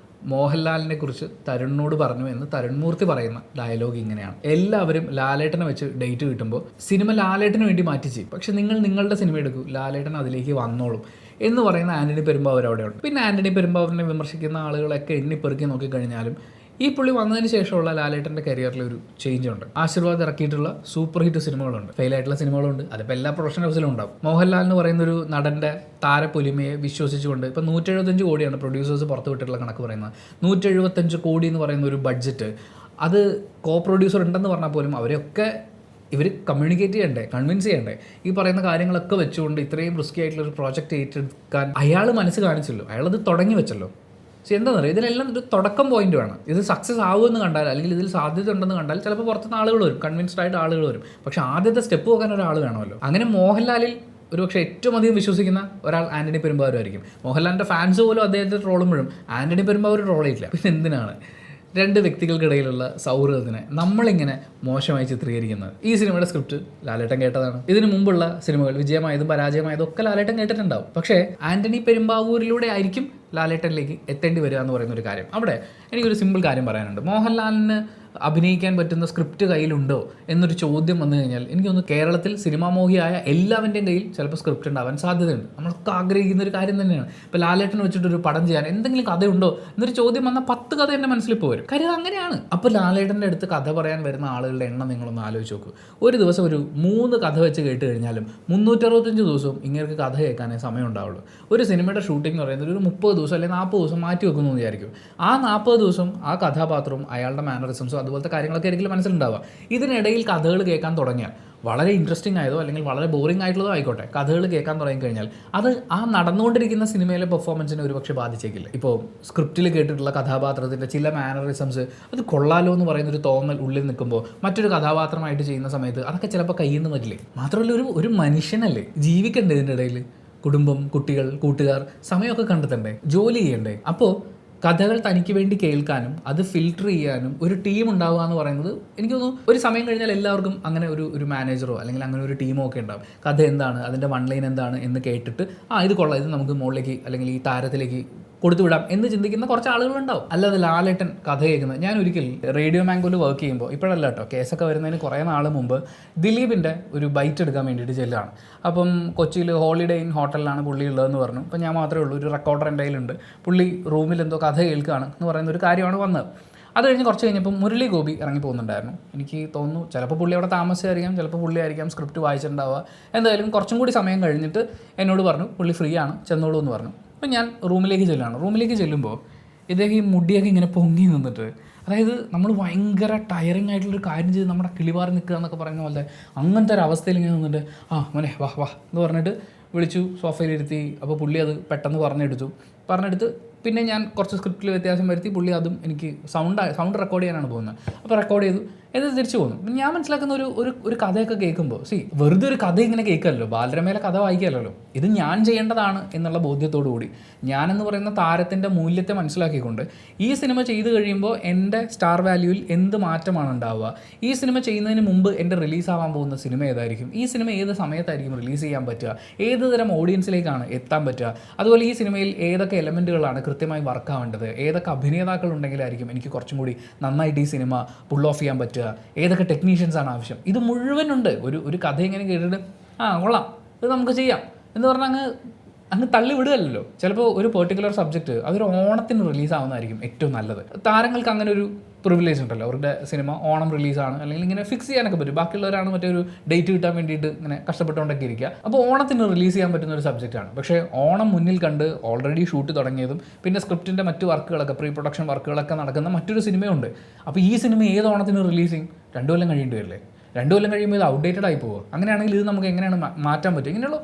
മോഹൻലാലിനെ കുറിച്ച് തരുണിനോട് പറഞ്ഞു എന്ന് തരുൺമൂർത്തി പറയുന്ന ഡയലോഗ് ഇങ്ങനെയാണ്: എല്ലാവരും ലാലേട്ടനെ വെച്ച് ഡേറ്റ് കിട്ടുമ്പോൾ സിനിമ ലാലേട്ടന് വേണ്ടി മാറ്റി ചെയ്യും, പക്ഷെ നിങ്ങൾ നിങ്ങളുടെ സിനിമ എടുക്കൂ, ലാലേട്ടൻ അതിലേക്ക് വന്നോളും എന്ന് പറയുന്ന ആന്റണി പെരുമ്പാവൂർ അവിടെയുണ്ട്. പിന്നെ ആന്റണി പെരുമ്പാവൂരിനെ വിമർശിക്കുന്ന ആളുകളൊക്കെ എണ്ണിപ്പെറുക്കി നോക്കിക്കഴിഞ്ഞാലും ഈ പുള്ളി വന്നതിന് ശേഷമുള്ള ലാലേട്ടൻ്റെ കരിയറിൽ ഒരു ചേഞ്ച് ഉണ്ട്. ആശീർവാദ് ഇറക്കിയിട്ടുള്ള സൂപ്പർ ഹിറ്റ് സിനിമകളുണ്ട്, ഫെയിലായിട്ടുള്ള സിനിമകളുണ്ട്. അതിപ്പോൾ എല്ലാ പ്രൊഫഷണൽസിലും ഉണ്ടാവും. മോഹൻലാൽ എന്ന് പറയുന്നൊരു നടൻ്റെ താരപ്പൊലിമയെ വിശ്വസിച്ചുകൊണ്ട് ഇപ്പോൾ 175 കോടിയാണ് പ്രൊഡ്യൂസേഴ്സ് പുറത്തുവിട്ടിട്ടുള്ള കണക്ക് പറയുന്നത്. 175 കോടി എന്ന് പറയുന്ന ഒരു ബഡ്ജറ്റ്, അത് കോ പ്രൊഡ്യൂസർ ഉണ്ടെന്ന് പറഞ്ഞാൽ പോലും അവരെയൊക്കെ ഇവർ കമ്മ്യൂണിക്കേറ്റ് ചെയ്യണ്ടേ, കൺവിൻസ് ചെയ്യണ്ടേ. ഈ പറയുന്ന കാര്യങ്ങളൊക്കെ വെച്ചുകൊണ്ട് ഇത്രയും റിസ്കി ആയിട്ടുള്ളൊരു പ്രോജക്റ്റ് ഏറ്റെടുക്കാൻ അയാൾ മനസ്സ് കാണിച്ചല്ലോ, അയാളത് തുടങ്ങി വെച്ചല്ലോ. പക്ഷേ എന്താണെന്ന് പറയുക, ഇതിലെല്ലാം ഒരു തുടക്കം പോയിന്റ് വേണം. ഇത് സക്സസ് ആവുമെന്ന് കണ്ടാൽ, അല്ലെങ്കിൽ ഇതിൽ സാധ്യത ഉണ്ടെന്ന് കണ്ടാൽ ചിലപ്പോൾ പുറത്തുനിന്ന് ആളുകൾ വരും, കൺവിൻസ്ഡ് ആയിട്ട് ആളുകൾ വരും. പക്ഷേ ആദ്യത്തെ സ്റ്റെപ്പ് പോകാൻ ഒരാൾ വേണമല്ലോ. അങ്ങനെ മോഹൻലാലിൽ ഒരു പക്ഷേ ഏറ്റവും അധികം വിശ്വസിക്കുന്ന ഒരാൾ ആന്റണി പെരുമ്പാവൂരായിരിക്കും. മോഹൻലാലിൻ്റെ ഫാൻസ് പോലും അദ്ദേഹത്തെ ട്രോളുമ്പോഴും ആന്റണി പെരുമ്പാവൂർ ട്രോളില്ല. പിന്നെ എന്തിനാണ് 2 വ്യക്തികൾക്കിടയിലുള്ള സൗഹൃദത്തിനെ നമ്മളിങ്ങനെ മോശമായി ചിത്രീകരിക്കുന്നത്? ഈ സിനിമയുടെ സ്ക്രിപ്റ്റ് ലാലേട്ടൻ കേട്ടതാണ്. ഇതിനു മുമ്പുള്ള സിനിമകൾ വിജയമായതും പരാജയമായതും ഒക്കെ ലാലേട്ടൻ കേട്ടിട്ടുണ്ടാവും. പക്ഷേ ആന്റണി പെരുമ്പാവൂരിലൂടെ ആയിരിക്കും ലാലേട്ടനിലേക്ക് എത്തേണ്ടി വരിക എന്ന് പറയുന്ന ഒരു കാര്യം. അവിടെ എനിക്കൊരു സിമ്പിൾ കാര്യം പറയാനുണ്ട്. മോഹൻലാലിന് അഭിനയിക്കാൻ പറ്റുന്ന സ്ക്രിപ്റ്റ് കയ്യിലുണ്ടോ എന്നൊരു ചോദ്യം വന്നു കഴിഞ്ഞാൽ എനിക്ക് തോന്നുന്നു കേരളത്തിൽ സിനിമാ മോഹിയായ എല്ലാവരുടെയും കയ്യിൽ ചിലപ്പോൾ സ്ക്രിപ്റ്റ് ഉണ്ടാവാൻ സാധ്യതയുണ്ട്. നമ്മളൊക്കെ ആഗ്രഹിക്കുന്ന ഒരു കാര്യം തന്നെയാണ്. ഇപ്പോൾ ലാലേട്ടനെ വെച്ചിട്ടൊരു പടം ചെയ്യാൻ എന്തെങ്കിലും കഥയുണ്ടോ എന്നൊരു ചോദ്യം വന്നാൽ 10 കഥ എൻ്റെ മനസ്സിൽ ഇപ്പോൾ വരും. കാര്യം അങ്ങനെയാണ്. അപ്പോൾ ലാലേട്ടൻ്റെ അടുത്ത് കഥ പറയാൻ വരുന്ന ആളുകളുടെ എണ്ണം നിങ്ങളൊന്ന് ആലോചിച്ച് നോക്കൂ. ഒരു ദിവസം ഒരു 3 കഥ വെച്ച് കേട്ട് കഴിഞ്ഞാലും 365 ദിവസവും ഇങ്ങനെ കഥ കേൾക്കാനേ സമയം ഉണ്ടാവുള്ളൂ. ഒരു സിനിമയുടെ ഷൂട്ടിംഗ് എന്ന് പറയുന്നത് ഒരു 30 ദിവസം അല്ലെങ്കിൽ 40 ദിവസം മാറ്റി വെക്കുന്നു എന്ന് വിചാരിക്കും. ആ 40 ദിവസം ആ കഥാപാത്രവും അയാളുടെ മാനറിസംസും അതുപോലത്തെ കാര്യങ്ങളൊക്കെ ആയിരിക്കും മനസ്സിലുണ്ടാവുക. ഇതിനിടയിൽ കഥകൾ കേൾക്കാൻ തുടങ്ങിയാൽ വളരെ ഇൻട്രസ്റ്റിംഗ് ആയതോ അല്ലെങ്കിൽ വളരെ ബോറിംഗ് ആയിട്ടുള്ളതോ ആയിക്കോട്ടെ, കഥകൾ കേൾക്കാൻ തുടങ്ങിക്കഴിഞ്ഞാൽ അത് ആ നടന്നുകൊണ്ടിരിക്കുന്ന സിനിമയിലെ പെർഫോമൻസിനെ ഒരുപക്ഷെ ബാധിച്ചേക്കില്ല. ഇപ്പോൾ സ്ക്രിപ്റ്റിൽ കേട്ടിട്ടുള്ള കഥാപാത്രത്തിൻ്റെ ചില മാനറിസംസ് അത് കൊള്ളാലോ എന്ന് പറയുന്നൊരു തോന്നൽ ഉള്ളിൽ നിൽക്കുമ്പോൾ മറ്റൊരു കഥാപാത്രമായിട്ട് ചെയ്യുന്ന സമയത്ത് അതൊക്കെ ചിലപ്പോൾ കയ്യിൽ നിന്ന് പറ്റില്ലേ. മാത്രമല്ല ഒരു മനുഷ്യനല്ലേ, ജീവിക്കണ്ടേ ഇതിൻ്റെ ഇടയിൽ? കുടുംബം, കുട്ടികൾ, കൂട്ടുകാർ, സമയമൊക്കെ കണ്ടെത്തണ്ടേ, ജോലി ചെയ്യണ്ടേ? അപ്പോൾ കഥകൾ തനിക്ക് വേണ്ടി കേൾക്കാനും അത് ഫിൽട്ടർ ചെയ്യാനും ഒരു ടീം ഉണ്ടാവുക എന്ന് പറയുന്നത് എനിക്ക് തോന്നുന്നു ഒരു സമയം കഴിഞ്ഞാൽ എല്ലാവർക്കും അങ്ങനെ ഒരു മാനേജറോ അല്ലെങ്കിൽ അങ്ങനെ ഒരു ടീമോ ഒക്കെ ഉണ്ടാവും. കഥ എന്താണ്, അതിൻ്റെ വൺ ലൈൻ എന്താണ് എന്ന് കേട്ടിട്ട് ഇത് കൊള്ളാം, ഇത് നമുക്ക് മുകളിലേക്ക് അല്ലെങ്കിൽ ഈ താരത്തിലേക്ക് കൊടുത്തുവിടാം എന്ന് ചിന്തിക്കുന്ന കുറച്ച് ആളുകളുണ്ടാവും. അല്ലാതെ ലാലേട്ടൻ കഥ കേൾക്കുന്നത്. ഞാൻ ഒരിക്കൽ റേഡിയോ മാംഗോയിൽ വർക്ക് ചെയ്യുമ്പോൾ, ഇപ്പോഴല്ല കേട്ടോ, കേസൊക്കെ വരുന്നതിന് കുറേ നാൾ മുമ്പ് ദിലീപിൻ്റെ ഒരു ബൈറ്റ് എടുക്കാൻ വേണ്ടിയിട്ട് ചെല്ലുകയാണ്. അപ്പം കൊച്ചിയിൽ ഹോളിഡേ ഇൻ ഹോട്ടലിലാണ് പുള്ളി ഉള്ളതെന്ന് പറഞ്ഞു. അപ്പം ഞാൻ മാത്രമേ ഉള്ളൂ, ഒരു റെക്കോർഡർ എൻ്റെ കയ്യിലുണ്ട്. പുള്ളി റൂമിൽ എന്തോ കഥ കേൾക്കുകയാണ് എന്ന് പറയുന്ന ഒരു കാര്യമാണ് വന്നത്. അത് കഴിഞ്ഞ് കുറച്ച് കഴിഞ്ഞപ്പോൾ മുരളി ഗോപി ഇറങ്ങി പോകുന്നുണ്ടായിരുന്നു. എനിക്ക് തോന്നുന്നു ചിലപ്പോൾ പുള്ളി അവിടെ താമസിച്ചായിരിക്കാം, ചിലപ്പോൾ പുള്ളി ആയിരിക്കാം സ്ക്രിപ്റ്റ് വായിച്ചിട്ടുണ്ടാവുക. എന്തായാലും കുറച്ചും കൂടി സമയം കഴിഞ്ഞിട്ട് എന്നോട് പറഞ്ഞു പുള്ളി ഫ്രീ ആണ്, ചെന്നോളൂ എന്ന് പറഞ്ഞു. അപ്പം ഞാൻ റൂമിലേക്ക് ചെല്ലുകയാണ്. റൂമിലേക്ക് ചെല്ലുമ്പോൾ ഇദ്ദേഹം ഈ മുടിയൊക്കെ ഇങ്ങനെ പൊങ്ങി നിന്നിട്ട്, അതായത് നമ്മൾ ഭയങ്കര ടയറിങ് ആയിട്ടുള്ളൊരു കാര്യം ചെയ്ത് നമ്മുടെ കിളിവാറി നിൽക്കുക എന്നൊക്കെ പറയുന്ന പോലെ അങ്ങനത്തെ ഒരു അവസ്ഥയിൽ ഇങ്ങനെ നിന്നിട്ട് മോനെ വാ വാ എന്ന് പറഞ്ഞിട്ട് വിളിച്ചു, സോഫയിലിരുത്തി. അപ്പോൾ പുള്ളി അത് പെട്ടെന്ന് പറഞ്ഞെടുത്ത് പിന്നെ ഞാൻ കുറച്ച് സ്ക്രിപ്റ്റിൽ വ്യത്യാസം വരുത്തി. പുള്ളി അതും എനിക്ക് സൗണ്ട് റെക്കോർഡ് ചെയ്യാനാണ് പോകുന്നത്. അപ്പോൾ റെക്കോർഡ് ചെയ്തു, എന്നിട്ട് തിരിച്ചു പോകുന്നു. അപ്പം ഞാൻ മനസ്സിലാക്കുന്ന ഒരു കഥയൊക്കെ കേൾക്കുമ്പോൾ വെറുതെ ഒരു കഥ ഇങ്ങനെ കേൾക്കാമല്ലോ, ബാലരമയിലെ കഥ വായിക്കാമല്ലോ, ഇത് ഞാൻ ചെയ്യേണ്ടതാണ് എന്നുള്ള ബോധ്യത്തോടു കൂടി ഞാനെന്ന് പറയുന്ന താരത്തിൻ്റെ മൂല്യത്തെ മനസ്സിലാക്കിക്കൊണ്ട് ഈ സിനിമ ചെയ്ത് കഴിയുമ്പോൾ എൻ്റെ സ്റ്റാർ വാല്യൂവിൽ എന്ത് മാറ്റമാണ് ഉണ്ടാവുക, ഈ സിനിമ ചെയ്യുന്നതിന് മുമ്പ് എൻ്റെ റിലീസാവാൻ പോകുന്ന സിനിമ ഏതായിരിക്കും, ഈ സിനിമ ഏത് സമയത്തായിരിക്കും റിലീസ് ചെയ്യാൻ പറ്റുക, ഏത് തരം ഓഡിയൻസിലേക്കാണ് എത്താൻ പറ്റുക, അതുപോലെ ഈ സിനിമയിൽ ഏതൊക്കെ എലമെൻറ്റുകളാണ് കൃത്യമായി വർക്കാവേണ്ടത്, ഏതൊക്കെ അഭിനേതാക്കൾ ഉണ്ടെങ്കിലായിരിക്കും എനിക്ക് കുറച്ചും കൂടി നന്നായിട്ട് ഈ സിനിമ പുൾ ഓഫ് ചെയ്യാൻ പറ്റുക, ഏതൊക്കെ ടെക്നീഷ്യൻസാണ് ആവശ്യം, ഇത് മുഴുവനുണ്ട്. ഒരു കഥ ഇങ്ങനെ കേട്ടിട്ട് കൊള്ളാം, ഇത് നമുക്ക് ചെയ്യാം എന്ന് പറഞ്ഞാൽ അങ്ങ് തള്ളി വിടുകയല്ലോ. ചിലപ്പോൾ ഒരു പെർട്ടിക്കുലർ സബ്ജക്റ്റ് അതൊരു ഓണത്തിന് റിലീസാവുന്നതായിരിക്കും ഏറ്റവും നല്ലത്. താരങ്ങൾക്ക് അങ്ങനെ ഒരു പ്രിവിലേജ് ഉണ്ടല്ലോ, അവരുടെ സിനിമ ഓണം റിലീസാണ് അല്ലെങ്കിൽ ഇങ്ങനെ ഫിക്സ് ചെയ്യാനൊക്കെ പറ്റും. ബാക്കിയുള്ളവരാണ് മറ്റൊരു ഡേറ്റ് കിട്ടാൻ വേണ്ടിയിട്ട് ഇങ്ങനെ കഷ്ടപ്പെട്ടുകൊണ്ടൊക്കെ ഇരിക്കുക. അപ്പോൾ ഓണത്തിന് റിലീസ് ചെയ്യാൻ പറ്റുന്ന ഒരു സബ്ജക്റ്റാണ്. പക്ഷേ ഓണം മുന്നിൽ കണ്ട് ഓൾറെഡി ഷൂട്ട് തുടങ്ങിയതും പിന്നെ സ്ക്രിപ്റ്റിൻ്റെ മറ്റു വർക്കുകളൊക്കെ പ്രീ പ്രൊഡക്ഷൻ വർക്കുകളൊക്കെ നടക്കുന്ന മറ്റൊരു സിനിമയുണ്ട്. അപ്പോൾ ഈ സിനിമ ഏത് ഓണത്തിന് റിലീസിങ് 2 കൊല്ലം കഴിയേണ്ടി വരില്ലേ? 2 കൊല്ലം കഴിയുമ്പോൾ ഇത് ഔട്ട്ഡേറ്റഡ് ആയി പോകുമോ? അങ്ങനെയാണെങ്കിൽ ഇത് നമുക്ക് എങ്ങനെയാണ് മാറ്റാൻ പറ്റും? ഇങ്ങനെയുള്ള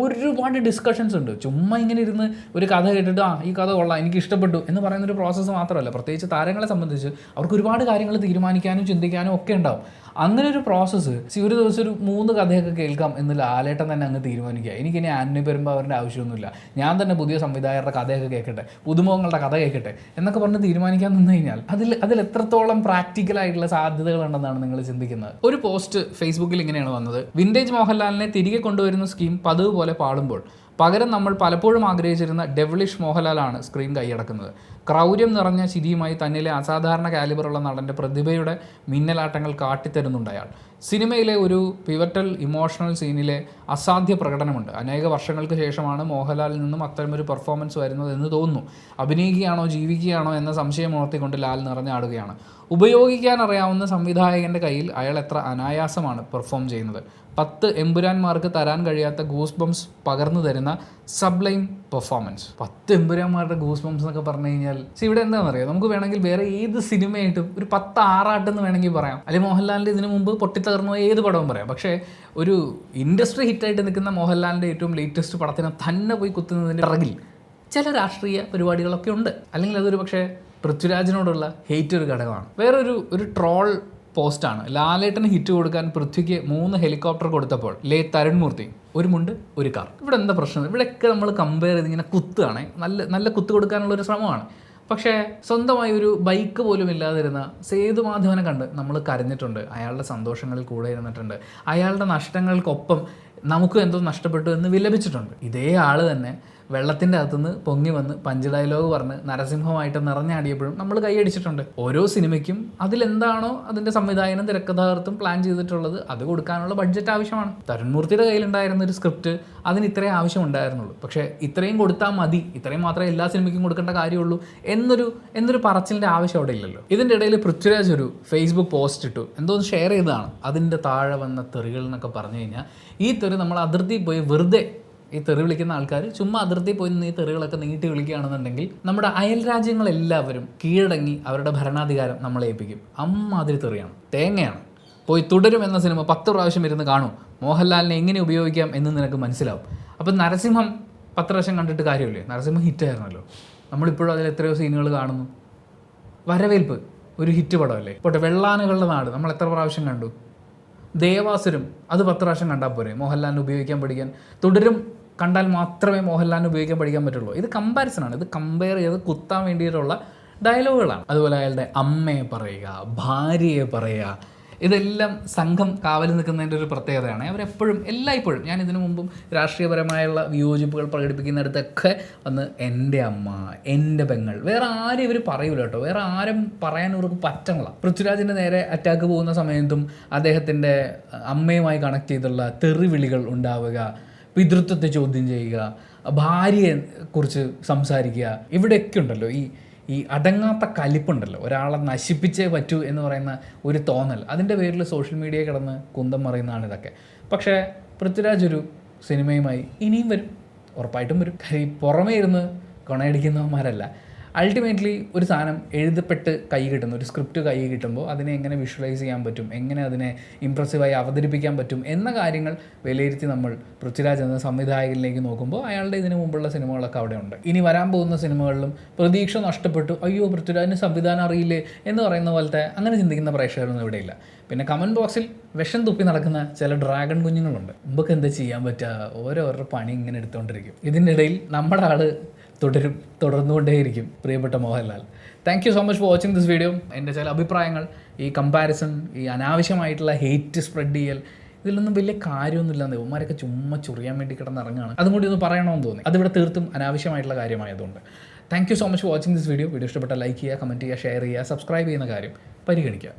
ഒരുപാട് ഡിസ്കഷൻസ് ഉണ്ട്. ചുമ്മാ ഇങ്ങനെ ഇരുന്ന് ഒരു കഥ കേട്ടിട്ട് ഈ കഥ കൊള്ളാം, എനിക്ക് ഇഷ്ടപ്പെട്ടു എന്ന് പറയുന്നൊരു പ്രോസസ്സ് മാത്രമല്ല, പ്രത്യേകിച്ച് താരങ്ങളെ സംബന്ധിച്ച് അവർക്ക് ഒരുപാട് കാര്യങ്ങൾ തീരുമാനിക്കാനും ചിന്തിക്കാനും ഒക്കെ ഉണ്ടാവും. അങ്ങനെ ഒരു പ്രോസസ്സ് ഒരു ദിവസം ഒരു 3 കഥയൊക്കെ കേൾക്കാം എന്ന് ലാലേട്ടൻ തന്നെ അങ്ങ് തീരുമാനിക്കുക. എനിക്കിനി ആന്റണി പെരുമ്പാവൂരിൻ്റെ ആവശ്യമൊന്നുമില്ല, ഞാൻ തന്നെ പുതിയ സംവിധായകരുടെ കഥയൊക്കെ കേൾക്കട്ടെ, പുതുമുഖങ്ങളുടെ കഥ കേൾക്കട്ടെ എന്നൊക്കെ പറഞ്ഞ് തീരുമാനിക്കാൻ നിന്ന് കഴിഞ്ഞാൽ അതിൽ എത്രത്തോളം പ്രാക്ടിക്കലായിട്ടുള്ള സാധ്യതകളുണ്ടെന്നാണ് നിങ്ങൾ ചിന്തിക്കുന്നത്. ഒരു പോസ്റ്റ് ഫേസ്ബുക്കിൽ ഇങ്ങനെയാണ് വന്നത്: വിൻറ്റേജ് മോഹൻലാലിനെ തിരികെ കൊണ്ടുവരുന്ന സ്കീം പതിവ് പോലെ പാടുമ്പോൾ പകരം നമ്മൾ പലപ്പോഴും ആഗ്രഹിച്ചിരുന്ന ഡെവിളിഷ് മോഹൻലാലാണ് സ്ക്രീൻ കൈയടക്കുന്നത്. ക്രൗര്യം നിറഞ്ഞ ചിരിയുമായി തന്നിലെ അസാധാരണ കാലിബറുള്ള നടൻ്റെ പ്രതിഭയുടെ മിന്നലാട്ടങ്ങൾ കാട്ടിത്തരുന്നുണ്ട് അയാൾ. സിനിമയിലെ ഒരു പിവറ്റൽ ഇമോഷണൽ സീനിലെ അസാധ്യ പ്രകടനമുണ്ട്. അനേക വർഷങ്ങൾക്ക് ശേഷമാണ് മോഹൻലാലിൽ നിന്നും അത്തരമൊരു പെർഫോമൻസ് വരുന്നത് എന്ന് തോന്നുന്നു. അഭിനയിക്കുകയാണോ ജീവിക്കുകയാണോ എന്ന സംശയം ഉണർത്തിക്കൊണ്ട് ലാൽ നിറഞ്ഞാടുകയാണ്. ഉപയോഗിക്കാൻ അറിയാവുന്ന സംവിധായകൻ്റെ കയ്യിൽ അയാൾ എത്ര അനായാസമാണ് പെർഫോം ചെയ്യുന്നത്. 10 എമ്പുരാന്മാർക്ക് തരാൻ കഴിയാത്ത ഗൂസ് ബംസ് പകർന്നു തരുന്ന സബ്ലൈം പെർഫോമൻസ്. 10 എമ്പുരാന്മാരുടെ ഗൂസ് ബംസ് എന്നൊക്കെ പറഞ്ഞു കഴിഞ്ഞാൽ ഇവിടെ എന്താണെന്നറിയാം, നമുക്ക് വേണമെങ്കിൽ വേറെ ഏത് സിനിമയായിട്ടും ഒരു 10 ആറാട്ടെന്ന് വേണമെങ്കിൽ പറയാം, അല്ലെങ്കിൽ മോഹൻലാലിൻ്റെ ഇതിനു മുമ്പ് പൊട്ടിത്തകർന്നു ഏത് പടവും പറയാം. പക്ഷേ ഒരു ഇൻഡസ്ട്രി ഹിറ്റായിട്ട് നിൽക്കുന്ന മോഹൻലാലിൻ്റെ ഏറ്റവും ലേറ്റസ്റ്റ് പടത്തിനെ തന്നെ പോയി കുത്തുന്നതിൻ്റെ പിറകിൽ ചില രാഷ്ട്രീയ പരിപാടികളൊക്കെ ഉണ്ട്. അല്ലെങ്കിൽ അതൊരു പക്ഷേ പൃഥ്വിരാജിനോടുള്ള ഹെയ്റ്റ് ഒരു ഘടകമാണ്. വേറൊരു ട്രോൾ പോസ്റ്റാണ്: ലാലേട്ടന് ഹിറ്റ് കൊടുക്കാൻ പൃഥ്വിക്ക് 3 ഹെലികോപ്റ്റർ കൊടുത്തപ്പോൾ തരുൺ മൂർത്തി ഒരു മുണ്ട് ഒരു കാർ. ഇവിടെ എന്താ പ്രശ്നം? ഇവിടെയൊക്കെ നമ്മൾ കമ്പയർ ചെയ്ത് ഇങ്ങനെ കുത്തുകയാണ്, നല്ല കുത്തു കൊടുക്കാനുള്ളൊരു ശ്രമമാണ്. പക്ഷേ സ്വന്തമായി ഒരു ബൈക്ക് പോലും ഇല്ലാതിരുന്ന സേതുമാധവനെ കണ്ട് നമ്മൾ കരഞ്ഞിട്ടുണ്ട്, അയാളുടെ സന്തോഷങ്ങളിൽ കൂടെ ഇരുന്നിട്ടുണ്ട്, അയാളുടെ നഷ്ടങ്ങൾക്കൊപ്പം നമുക്ക് എന്തോ നഷ്ടപ്പെട്ടു എന്ന് വിലപിച്ചിട്ടുണ്ട്. ഇതേ ആൾ തന്നെ വെള്ളത്തിൻ്റെ അകത്തുനിന്ന് പൊങ്ങി വന്ന് പഞ്ച് ഡയലോഗ് പറഞ്ഞ് നരസിംഹമായിട്ട് നിറഞ്ഞാടിയപ്പോഴും നമ്മൾ കൈയടിച്ചിട്ടുണ്ട്. ഓരോ സിനിമയ്ക്കും അതിലെന്താണോ അതിൻ്റെ സംവിധായകനും തിരക്കഥാകൃത്തും പ്ലാൻ ചെയ്തിട്ടുള്ളത് അത് കൊടുക്കാനുള്ള ബഡ്ജറ്റ് ആവശ്യമാണ്. തരുൺ മൂർത്തിയുടെ കയ്യിലുണ്ടായിരുന്ന ഒരു സ്ക്രിപ്റ്റ് അതിന് ഇത്രയും ആവശ്യം ഉണ്ടായിരുന്നുള്ളൂ. പക്ഷേ ഇത്രയും കൊടുത്താൽ മതി, ഇത്രയും മാത്രമേ എല്ലാ സിനിമയ്ക്കും കൊടുക്കേണ്ട കാര്യമുള്ളൂ എന്നൊരു പറച്ചിലിൻ്റെ ആവശ്യം അവിടെ ഇല്ലല്ലോ. ഇതിൻ്റെ ഇടയിൽ പൃഥ്വിരാജ് ഒരു ഫേസ്ബുക്ക് പോസ്റ്റ് ഇട്ടു, എന്തോന്ന് ഷെയർ ചെയ്തതാണ്. അതിൻ്റെ താഴെ വന്ന തെറികൾ എന്നൊക്കെ പറഞ്ഞു കഴിഞ്ഞാൽ ഈ തെറി നമ്മൾ അതിർത്തി പോയി വെറുതെ ഈ തെറി വിളിക്കുന്ന ആൾക്കാർ ചുമ്മാ അതിർത്തി പോയി നിന്ന് ഈ തെറികളൊക്കെ നീട്ടി വിളിക്കുകയാണെന്നുണ്ടെങ്കിൽ നമ്മുടെ അയൽ രാജ്യങ്ങളെല്ലാവരും കീഴടങ്ങി അവരുടെ ഭരണാധികാരം നമ്മളെ ഏൽപ്പിക്കും. അമ്മാതിരി തെറിയാണ്, തേങ്ങയാണ്. പോയി തുടരും എന്ന സിനിമ 10 പ്രാവശ്യം ഇരുന്ന് കാണും. മോഹൻലാലിനെ എങ്ങനെ ഉപയോഗിക്കാം എന്ന് നിനക്ക് മനസ്സിലാവും. അപ്പം നരസിംഹം 10 പ്രാവശ്യം കണ്ടിട്ട് കാര്യമില്ലേ? നരസിംഹം ഹിറ്റായിരുന്നല്ലോ. നമ്മളിപ്പോഴും അതിൽ എത്രയോ സീനുകൾ കാണുന്നു. വരവേൽപ്പ് ഒരു ഹിറ്റ് പടമല്ലേ? പോട്ടെ, വെള്ളാനകളുടെ നാട് നമ്മൾ എത്ര പ്രാവശ്യം കണ്ടു? ദേവാസുരം അത് 10 പ്രാവശ്യം കണ്ടാൽ പോരെ മോഹൻലാലിനെ ഉപയോഗിക്കാൻ പഠിക്കാൻ? തുടരും കണ്ടാൽ മാത്രമേ മോഹൻലാലിനെ ഉപയോഗിക്കാൻ പഠിക്കാൻ പറ്റുള്ളൂ. ഇത് കമ്പാരിസനാണ്, ഇത് കമ്പയർ ചെയ്ത് കുത്താൻ വേണ്ടിയിട്ടുള്ള ഡയലോഗുകളാണ്. അതുപോലെ അയാളുടെ അമ്മയെ പറയുക, ഭാര്യയെ പറയുക, ഇതെല്ലാം സംഘം കാവൽ നിൽക്കുന്നതിൻ്റെ ഒരു പ്രത്യേകതയാണ്. അവരെപ്പോഴും എല്ലായ്പ്പോഴും, ഞാൻ ഇതിനു മുമ്പും രാഷ്ട്രീയപരമായുള്ള വിയോജിപ്പുകൾ പ്രകടിപ്പിക്കുന്നിടത്തൊക്കെ വന്ന് എൻ്റെ അമ്മ, എൻ്റെ പെങ്ങൾ, വേറെ ആരും ഇവർ പറയൂല കേട്ടോ. വേറെ ആരും പറയാൻ ഇവർക്ക് പറ്റണില്ല. പൃഥ്വിരാജിൻ്റെ നേരെ അറ്റാക്ക് പോകുന്ന സമയത്തും അദ്ദേഹത്തിൻ്റെ അമ്മയുമായി കണക്ട് ചെയ്തുള്ള തെറിവിളികൾ ഉണ്ടാവുക, പിതൃത്വത്തെ ചോദ്യം ചെയ്യുക, ഭാര്യയെ കുറിച്ച് സംസാരിക്കുക, ഇവിടെയൊക്കെ ഉണ്ടല്ലോ ഈ അടങ്ങാത്ത കലിപ്പുണ്ടല്ലോ. ഒരാളെ നശിപ്പിച്ചേ പറ്റൂ എന്ന് പറയുന്ന ഒരു തോന്നൽ, അതിൻ്റെ പേരിൽ സോഷ്യൽ മീഡിയയിൽ കിടന്ന് കുന്തം മറിയുന്നതാണ് ഇതൊക്കെ. പക്ഷേ പൃഥ്വിരാജ് ഒരു സിനിമയുമായി ഇനിയും വരും, ഉറപ്പായിട്ടും വരും. പുറമേ ഇരുന്ന് കൊണയടിക്കുന്നവന്മാരല്ല. അൾട്ടിമേറ്റ്ലി ഒരു സാധനം എഴുതപ്പെട്ട് കൈ കിട്ടുന്നു, ഒരു സ്ക്രിപ്റ്റ് കൈ കിട്ടുമ്പോൾ അതിനെ എങ്ങനെ വിഷ്വലൈസ് ചെയ്യാൻ പറ്റും, എങ്ങനെ അതിനെ ഇംപ്രസീവായി അവതരിപ്പിക്കാൻ പറ്റും എന്ന കാര്യങ്ങൾ വിലയിരുത്തി നമ്മൾ പൃഥ്വിരാജ് എന്ന സംവിധായകനിലേക്ക് നോക്കുമ്പോൾ അയാളുടെ ഇതിനു മുമ്പുള്ള സിനിമകളൊക്കെ അവിടെ ഉണ്ട്. ഇനി വരാൻ പോകുന്ന സിനിമകളിലും പ്രതീക്ഷ നഷ്ടപ്പെട്ടു, അയ്യോ പൃഥ്വിരാജിന് സംവിധാനം അറിയില്ലേ എന്ന് പറയുന്ന പോലത്തെ അങ്ങനെ ചിന്തിക്കുന്ന പ്രേക്ഷകരൊന്നും ഇവിടെയില്ല. പിന്നെ കമൻറ്റ് ബോക്സിൽ വിഷം തുപ്പി നടക്കുന്ന ചില ഡ്രാഗൺ കുഞ്ഞുങ്ങളുണ്ട്. മുമ്പൊക്കെ എന്താ ചെയ്യാൻ പറ്റുക, ഓരോരോ പണി ഇങ്ങനെ എടുത്തുകൊണ്ടിരിക്കും. ഇതിൻ്റെ ഇടയിൽ നമ്മുടെ ആൾ തുടർന്നുകൊണ്ടേയിരിക്കും പ്രിയപ്പെട്ട Mohanlal. Thank you so much for watching this video. എൻ്റെ ചില അഭിപ്രായങ്ങൾ, ഈ കമ്പാരിസൺ, ഈ അനാവശ്യമായിട്ടുള്ള ഹെയ്റ്റ് സ്പ്രെഡ് ചെയ്യൽ, ഇതിലൊന്നും വലിയ കാര്യമൊന്നുമില്ല. ഇവന്മാരൊക്കെ ചുമ്മാ ചൊറിയാൻ വേണ്ടി കിടന്നിറങ്ങുകയാണ്. അതും കൂടി ഒന്ന് പറയണമെന്ന് തോന്നി. അതിവിടെ തീർത്തും അനാവശ്യമായിട്ടുള്ള കാര്യമായതുകൊണ്ട്. Thank you so much for watching this video. Video ഇഷ്ടപ്പെട്ടാൽ ലൈക്ക് ചെയ്യുക, കമൻറ്റ് ചെയ്യുക, ഷെയർ ചെയ്യുക, സബ്സ്ക്രൈബ് ചെയ്യുന്ന കാര്യം പരിഗണിക്കുക.